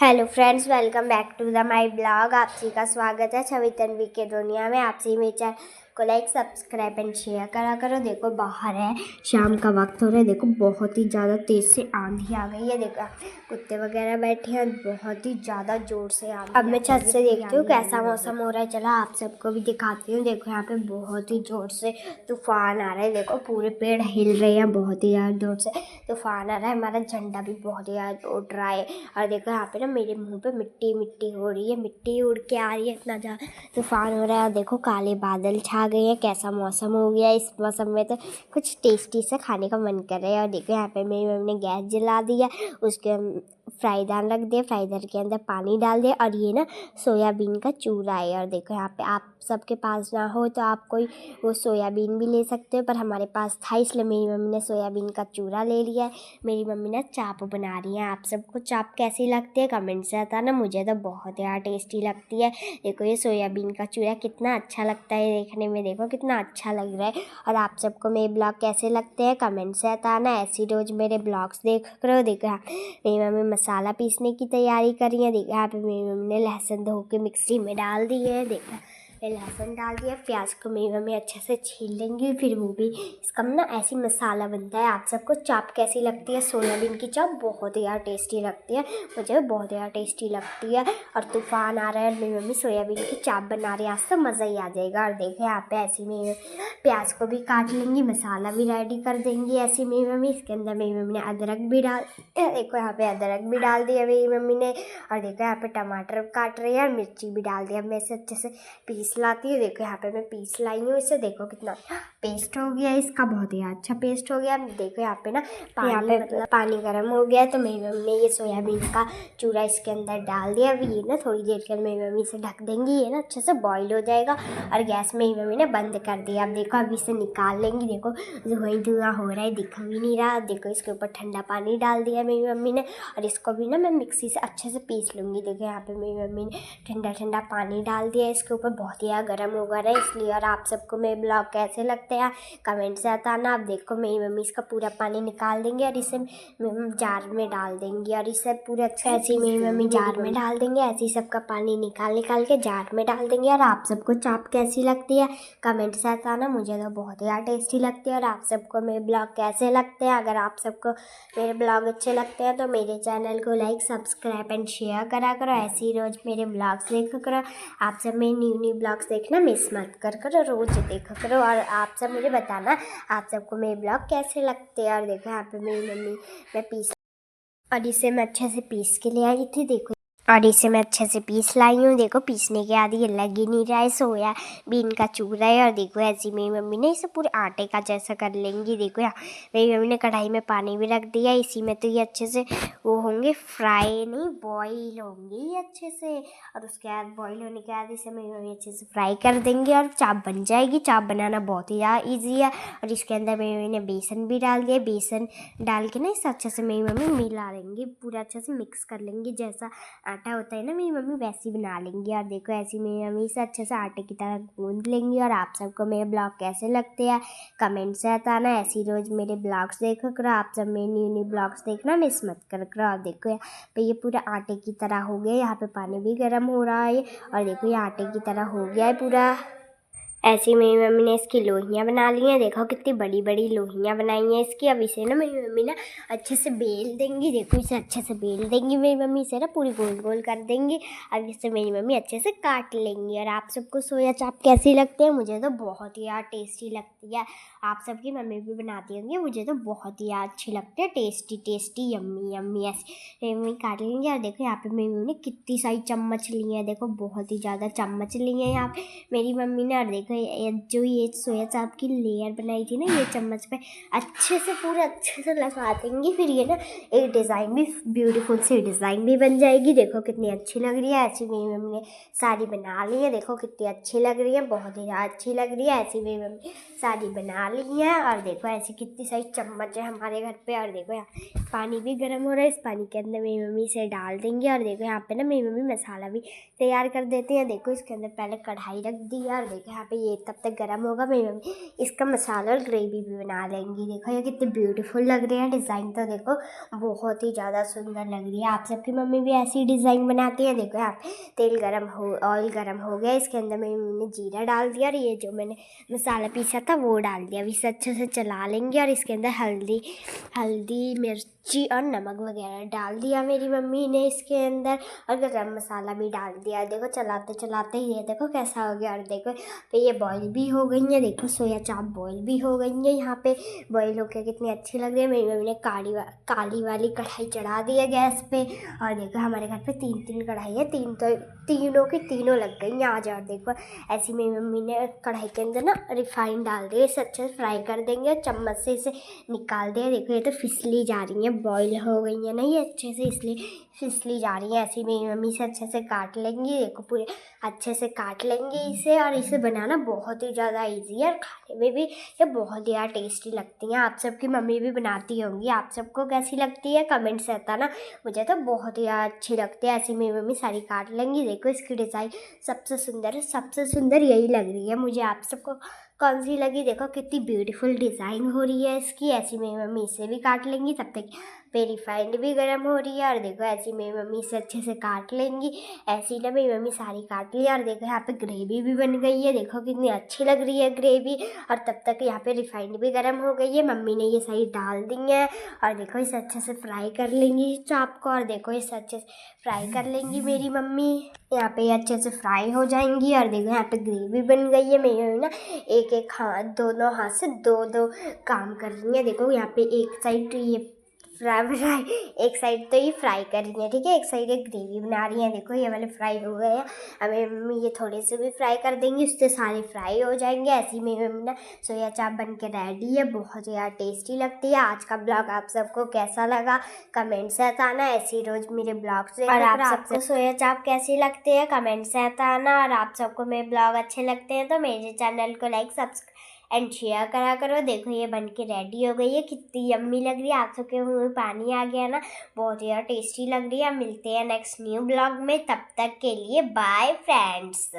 Hello friends, welcome back to the my blog. आप सभी का स्वागत है छवि तन्वी के दुनिया में। आप सभी मेरे चैनल को लाइक, सब्सक्राइब एंड शेयर करा करो। देखो बाहर है, शाम का वक्त हो रहा है। देखो बहुत ही ज़्यादा तेज़ से आंधी आ गई है। देखो कुत्ते वगैरह बैठे हैं, बहुत ही ज़्यादा ज़ोर से आंधी। अब मैं छत से देखती हूँ कैसा मौसम हो रहा है। चलो आप सबको भी दिखाती हूँ। देखो यहाँ पे बहुत ही ज़ोर से तूफान आ रहा है। देखो पूरे पेड़ हिल रहे हैं, बहुत ही ज़्यादा ज़ोर से तूफान आ रहा है। हमारा झंडा भी बहुत ही ज़्यादा उड़ रहा है। और देखो यहाँ पे ना मेरे मुंह पे मिट्टी मिट्टी हो रही है, मिट्टी उड़ के आ रही है, इतना ज़्यादा तूफान हो रहा है। देखो काले बादल छा गए हैं, कैसा मौसम हो गया है। इस मौसम में तो कुछ टेस्टी से खाने का मन कर रहा है। और देखो यहाँ पे मेरी मम्मी ने गैस जला दिया, उसके फ्राई दान रख दिया, फ्राई दान के अंदर पानी डाल दिया। और ये ना सोयाबीन का चूरा है। और देखो यहाँ पे आप सबके पास ना हो तो आप कोई वो सोयाबीन भी ले सकते हो, पर हमारे पास था इसलिए मेरी मम्मी ने सोयाबीन का चूरा ले लिया है। मेरी मम्मी ना चाप बना रही है। आप सबको चाप कैसी लगती है कमेंट से बताना। मुझे तो बहुत यार टेस्टी लगती है। देखो ये सोयाबीन का चूरा कितना अच्छा लगता है देखने में, देखो कितना अच्छा लग रहा है। और आप सबको मेरे ब्लॉग कैसे लगते हैं कमेंट से बताना। ऐसी रोज़ मेरे ब्लॉग्स देख करो। देखो यहाँ मेरी मम्मी मसाला पीसने की तैयारी कर रही है। देखो यहाँ पे मेरी मम्मी ने लहसुन धो के मिक्सी में डाल दी है। देखो लहसुन डाल दिया, प्याज को मेरी मम्मी अच्छे से छील लेंगी, फिर वो भी इसका ना ऐसी मसाला बनता है। आप सबको चाप कैसी लगती है? सोयाबीन की चाप बहुत ही यार टेस्टी लगती है, मुझे बहुत यार टेस्टी लगती है। और तूफान आ रहा है, मेरी मम्मी सोयाबीन की चाप बना रही है, आज तो मज़ा ही आ जाएगा। और देखो यहाँ पे ऐसी मेरी प्याज को भी काट लेंगी, मसाला भी रेडी कर देंगी ऐसी मेरी मम्मी। इसके अंदर मेरी मम्मी ने अदरक भी डाल, देखो यहाँ पे अदरक भी डाल दिया मेरी मम्मी ने। और देखो यहाँ पे टमाटर काट रही है और मिर्ची भी डाल दिया। मैं इसे अच्छे से पीस लाती है। देखो यहाँ पे मैं पीस लाई हूँ इसे, देखो कितना पेस्ट हो गया इसका, बहुत ही अच्छा पेस्ट हो गया। देखो यहाँ पे ना पानी गर्म हो गया, तो मेरी मम्मी ने ये सोयाबीन का चूरा इसके अंदर डाल दिया। अभी ये ना थोड़ी देर के मेरी मम्मी से ढक देंगी, ये ना अच्छे से बॉईल हो जाएगा। और गैस मेरी मम्मी ने बंद कर दिया। अब देखो अभी इसे निकाल लेंगी। देखो धुआं हो रहा है, दिख भी नहीं रहा। देखो इसके ऊपर ठंडा पानी डाल दिया मेरी मम्मी ने, और इसको भी ना मैं मिक्सी से अच्छे से पीस लूँगी। देखो यहाँ पे मेरी मम्मी ने ठंडा ठंडा पानी डाल दिया इसके ऊपर, बहुत ही गर्म हो गया है इसलिए। और आप सबको मेरे ब्लॉग कैसे लगते हैं कमेंट से बताना। आप देखो मेरी मम्मी इसका पूरा पानी निकाल देंगे और इसे जार में डाल देंगी, और इसे पूरा अच्छा ऐसे मेरी मम्मी जार में डाल देंगे। ऐसे ही सबका पानी निकाल निकाल के जार में डाल देंगे। और आप सबको चाप कैसी लगती है कमेंट से बताना। मुझे तो बहुत यार टेस्टी लगती है। और आप सबको मेरे ब्लॉग कैसे लगते हैं? अगर आप सबको मेरे ब्लॉग अच्छे लगते हैं तो मेरे चैनल को लाइक, सब्सक्राइब एंड शेयर करा करो। ऐसे ही रोज़ मेरे ब्लॉग्स देखा करो। आप सब मेरे न्यू ब्लॉग्स देखना मिस मत कर करो, रोज़ देखा करो। और आप सब मुझे बताना आप सबको मेरे ब्लॉग कैसे लगते हैं। और देखो यहाँ पे मेरी मम्मी मैं पीस, और इसे मैं अच्छे से पीस के ले आई थी। देखो और इसे मैं अच्छे से पीस लाई हूँ। देखो पीसने के बाद ये लग ही नहीं रहा है, सोयाबीन का चूरा है। और देखो ऐसी मेरी मम्मी ने इसे पूरे आटे का जैसा कर लेंगी। देखो यहाँ मेरी मम्मी ने कढ़ाई में पानी भी रख दिया, इसी में तो ये अच्छे से वो होंगे, फ्राई नहीं बॉईल होंगे ये अच्छे से। और उसके बाद बॉईल होने के बाद इसे मेरी मम्मी अच्छे से फ्राई कर देंगे और चाप बन जाएगी। चाप बनाना बहुत ही ईजी है। और इसके अंदर मेरी मम्मी ने बेसन भी डाल दिया, बेसन डाल के ना इसे अच्छे से मेरी मम्मी मिला लेंगी, पूरा अच्छे से मिक्स कर लेंगी। जैसा आटा होता है ना मेरी मम्मी वैसी बना लेंगी। और देखो ऐसी मेरी मम्मी से अच्छे से आटे की तरह गूंद लेंगी। और आप सबको मेरे ब्लॉग कैसे लगते हैं कमेंट से बताना। ऐसी रोज़ मेरे ब्लॉग्स देखा करो। आप सब मेरे न्यू ब्लॉग्स देखना मिस मत कर करो। और देखो यहाँ पे ये पूरा आटे की तरह हो गया, यहाँ पे पानी भी गर्म हो रहा है। और देखो ये आटे की तरह हो गया है पूरा। ऐसी मेरी मम्मी ने इसकी लोहियाँ बना ली हैं। देखो कितनी बड़ी बड़ी लोहियाँ बनाई हैं इसकी। अब इसे ना मेरी मम्मी ना अच्छे से बेल देंगी। देखो इसे अच्छे से बेल देंगी मेरी मम्मी, इसे ना पूरी गोल गोल कर देंगी। अब इसे मेरी मम्मी अच्छे से काट लेंगी। और आप सबको सोया चाप कैसी लगती है? मुझे तो बहुत ही यार टेस्टी लगती है। आप सबकी मम्मी भी बनाती होंगी, मुझे तो बहुत ही यार अच्छी लगती है, टेस्टी टेस्टी यम्मी यम्मी। ऐसी मेरी मम्मी काट लेंगी। और देखो यहाँ पे मेरी मम्मी ने कितनी सारी चम्मच ली हैं, देखो बहुत ही ज़्यादा चम्मच ली हैं यहाँ पे मेरी मम्मी ने। और देखो जो ये सोया चाप की लेयर बनाई थी ना, ये चम्मच पे अच्छे से पूरा अच्छे से लगा देंगी। फिर ये ना एक डिज़ाइन भी, ब्यूटीफुल सी डिज़ाइन भी बन जाएगी। देखो कितनी अच्छी लग रही है। ऐसी मेरी मम्मी ने साड़ी बना ली है, देखो कितनी अच्छी लग रही है, बहुत ही अच्छी लग रही है। ऐसी मेरी मम्मी साड़ी बना ली है। और देखो ऐसी कितनी सारी चम्मच है हमारे घर पे। और देखो यहाँ पानी भी गर्म हो रहा है, इस पानी के अंदर मेरी मम्मी इसे डाल देंगे। और देखो यहाँ पे ना मेरी मम्मी मसाला भी तैयार कर देती है। देखो इसके अंदर पहले कढ़ाई रख दी है, और देखो यहाँ पे ये तब तक गर्म होगा, मेरी मम्मी इसका मसाला और ग्रेवी भी बना लेंगी। देखो ये कितने ब्यूटीफुल लग रहे हैं, डिज़ाइन तो देखो बहुत ही ज़्यादा सुंदर लग रही है। आप सबकी मम्मी भी ऐसी डिज़ाइन बनाती है। देखो यहाँ तेल ऑयल गरम हो गया, इसके अंदर मेरी मम्मी ने जीरा डाल दिया और ये जो मैंने मसाला पीसा था वो डाल दिया। अभी इसे अच्छे से चला लेंगे और इसके अंदर हल्दी मिर्ची और नमक वगैरह डाल दिया मेरी मम्मी ने इसके अंदर, और गरम मसाला भी डाल दिया। देखो चलाते चलाते ही ये देखो कैसा हो गया। और देखो तो ये बॉईल भी हो गई है, देखो सोया चाप बॉईल भी हो गई है। यहाँ पे बॉईल होकर कितनी अच्छी लग रही है। मेरी मम्मी ने काली वाली कढ़ाई चढ़ा दी है गैस पे, और देखो हमारे घर पे तीन कढ़ाई है, तीनों की तीनों लग गई हैं आज। और देखो ऐसी मेरी मम्मी ने कढ़ाई के अंदर ना रिफाइंड डाल दिया, इसे अच्छे से फ्राई कर देंगे, चम्मच से इसे निकाल दिया। देखो ये तो फिसली जा रही है, बॉईल हो गई है ना ये अच्छे से, इसलिए फिसली जा रही है। ऐसी मेरी मम्मी से अच्छे से काट लेंगी, देखो पूरे अच्छे से काट लेंगे इसे। और इसे बनाना बहुत ही ज़्यादा ईजी है और खाने में भी ये बहुत ही ज़्यादा टेस्टी लगती हैं। आप सबकी मम्मी भी बनाती होंगी, आप सबको कैसी लगती है कमेंट से बताना। मुझे तो बहुत ही ज़्यादा अच्छी लगती है। ऐसी मेरी मम्मी सारी काट लेंगी। देखो इसकी डिज़ाइन सबसे सुंदर यही लग रही है मुझे। आप सबको कौन सी लगी? देखो कितनी ब्यूटीफुल डिज़ाइन हो रही है इसकी। ऐसी मेरी मम्मी इसे भी काट लेंगी, तब तक पे रिफाइंड भी गर्म हो रही है। और देखो ऐसी मेरी मम्मी इसे अच्छे से काट लेंगी। ऐसी ना मेरी मम्मी सारी काट ली। और देखो यहाँ पे ग्रेवी भी बन गई है, देखो कितनी अच्छी लग रही है ग्रेवी। और तब तक यहाँ पे रिफाइंड भी गर्म हो गई है, मम्मी ने ये सही डाल दी है। और देखो इसे अच्छे से फ्राई कर लेंगी चाप को। और देखो इसे अच्छे से फ्राई कर लेंगी मेरी मम्मी, यहाँ पे ये अच्छे से फ्राई हो जाएंगी। और देखो यहाँ पे ग्रेवी बन गई है। मेरी मम्मी ना एक हाथ दोनों हाथ से दो काम कर रही है। देखो यहाँ पे एक साइड ये फ्राई एक साइड तो ये फ्राई कर रही है, ठीक है, एक साइड ये ग्रेवी बना रही है। देखो ये वाले फ्राई हो गए हैं, हमें मम्मी ये थोड़े से भी फ्राई कर देंगी, उससे सारे फ्राई हो जाएंगे। ऐसी मेरी मम्मी ना सोया चाप बन के रेडी है, बहुत ज़्यादा टेस्टी लगती है। आज का ब्लॉग आप सबको कैसा लगा कमेंट से बताना, ऐसी रोज़ मेरे ब्लॉग से। और आप सबको सोया चाप कैसी लगती है कमेंट से बताना। और आप सबको मेरे ब्लॉग अच्छे लगते हैं तो मेरे चैनल को लाइक सब्सक्राइब एंड शेयर करा करो। देखो ये बन के रेडी हो गई है, कितनी यम्मी लग रही है। आप सबके मुँह में पानी आ गया ना, बहुत ज़्यादा टेस्टी लग रही है। मिलते हैं नेक्स्ट न्यू ब्लॉग में, तब तक के लिए बाय फ्रेंड्स।